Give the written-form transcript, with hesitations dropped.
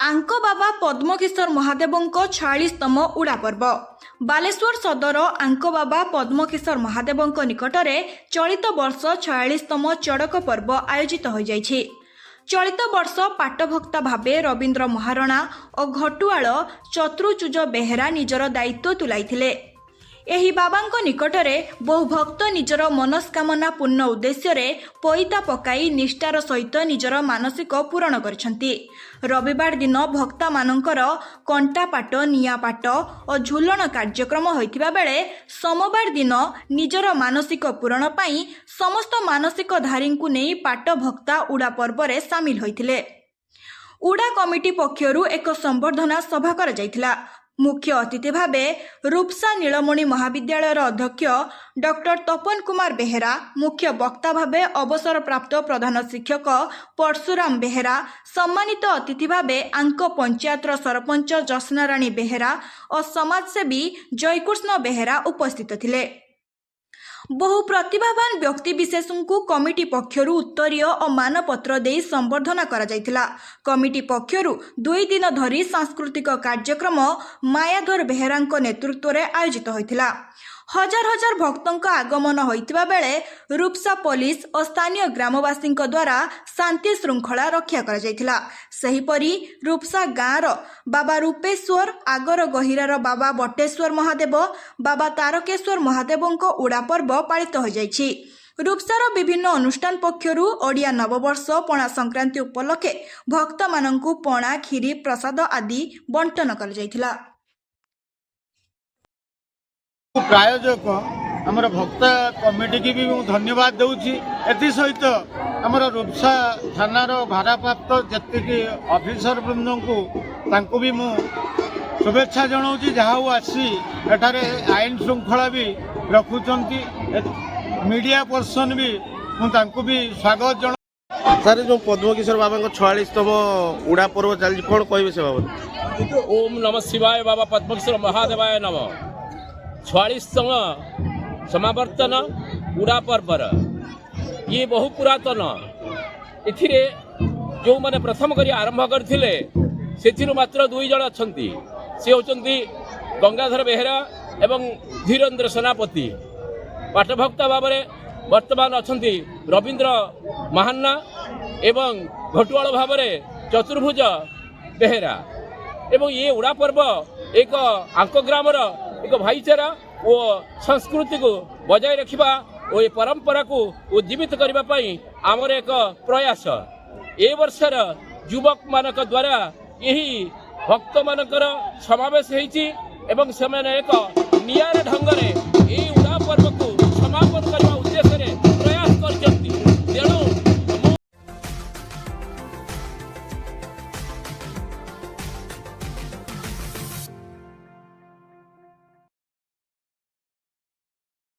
आंको बाबा पद्मकिशोर महादेवंको 46तम उड़ा पर्व बालेश्वर सदर आंको बाबा पद्मकिशोर महादेवंको निकटरे चलित वर्ष 46तम चड़क पर्व आयोजित हो जाइछि। चलित वर्ष पाटभक्ता भावे रवींद्र महारणा और घटुआल चतुर्चुज बेहेरा निजर दायित्व तुलाइथिले। एही बाबांको निकटरे बहु भक्त निजर मनस्कामना पूर्ण उद्देश्य रे पैता पकाई निष्ठार सहित निजर मानसिक पूरण करछंती। रविवार दिन भक्ता मानकर कंटा पाट निया पाट और झुलन कार्यक्रम होइथिबा बेले सोमवार दिन निजर मानसिक पूरण पाई समस्त मानसिक धारींकु नेई पाट भक्ता उड़ा पर्व रे शामिल होइथिले। उड़ा कमिटी पक्षरु एक संबर्धना सभा कर जाइथिला। मुख्य अतिथि भावे रूपसा नीलमणि महाविद्यालय अध्यक्ष डॉक्टर तपन कुमार बेहेरा, मुख्य वक्ता भावे अवसर प्राप्त प्रधान शिक्षक परशुराम बेहेरा, सम्मानित अतिथि भावे आंको पंचायत सरपंच जसनाराणी बेहेरा और समाजसेवी जयकृष्ण बेहेरा उपस्थित थिले। बहु प्रतिभावान व्यक्ति विशेषଙ୍କୁ कमिटी पक्षरु उत्तरीय और मानपत्र दे संबर्धना करा जायतिला। कमिटी पक्षरु 2 दिन धरी सांस्कृतिक कार्यक्रम मायाधर बेहेरांको नेतृत्व रे आयोजित होइतिला। हजार हजार भक्तों आगमन होइतिबा बेले रूपसा पुलिस और स्थानीय ग्रामवासी द्वारा शांति श्रृंखला रक्षा करा जायतिला। सेहीपरि रूपसा गाँवर बाबा रूपेश्वर, आगर गहिरार बाबा बटेश्वर महादेव, बाबा तारकेश्वर महादेवों उड़ा पर्व पालित हो जाइछि। रूपसार विभिन्न अनुष्ठान पक्षरु ओडिया नववर्ष पणा संक्रांति उपलक्षे भक्त मानंकु पणा, खीरी, प्रसाद आदि बंटन कर जाइथिला। प्रायोजक आमर भक्त कमिटी की भी धन्यवाद दूची। एथि सहित आमर रूपसा थानार भारप्राप्त जी ऑफिसर वृंद को भी मु शुभेच्छा जनाऊँगी जहाँ आसी एठारे आईन श्रृंखला भी रखुंट। मीडिया पर्सन भी भी स्वागत जना। सर जो पद्मकिशोर बाबा 46तम उड़ा पर्व चलती कौन कहे से बाबा? ओम नमः शिवाय बाबा पद्मकिशोर महादेवाय नमः। 46तम समावर्तन उड़ा पर्वर ये बहु पुरातन। एथिरे जो माने प्रथम करी आरंभ करथिले सेथिरु मात्र 2 जण अछंती। से होचंती गंगाधर बेहेरा एवं धीरेन्द्र सेनापति। पाठभक्ता भावरे वर्तमान अछंती रवींद्र महान्ना एवं घटुआल भावरे चतुर्भुज बेहेरा। एवं ये उड़ा पर्व एक आंको ग्रामर एक भाईचारा और संस्कृति को बजाय रखिबा और ये परंपरा को उज्जीवित करबा पई आमर एक प्रयास। ए वर्षर युवक मानक द्वारा यही भक्त मानकर समावेश होईची एवं सेमाने एक नियार ढंग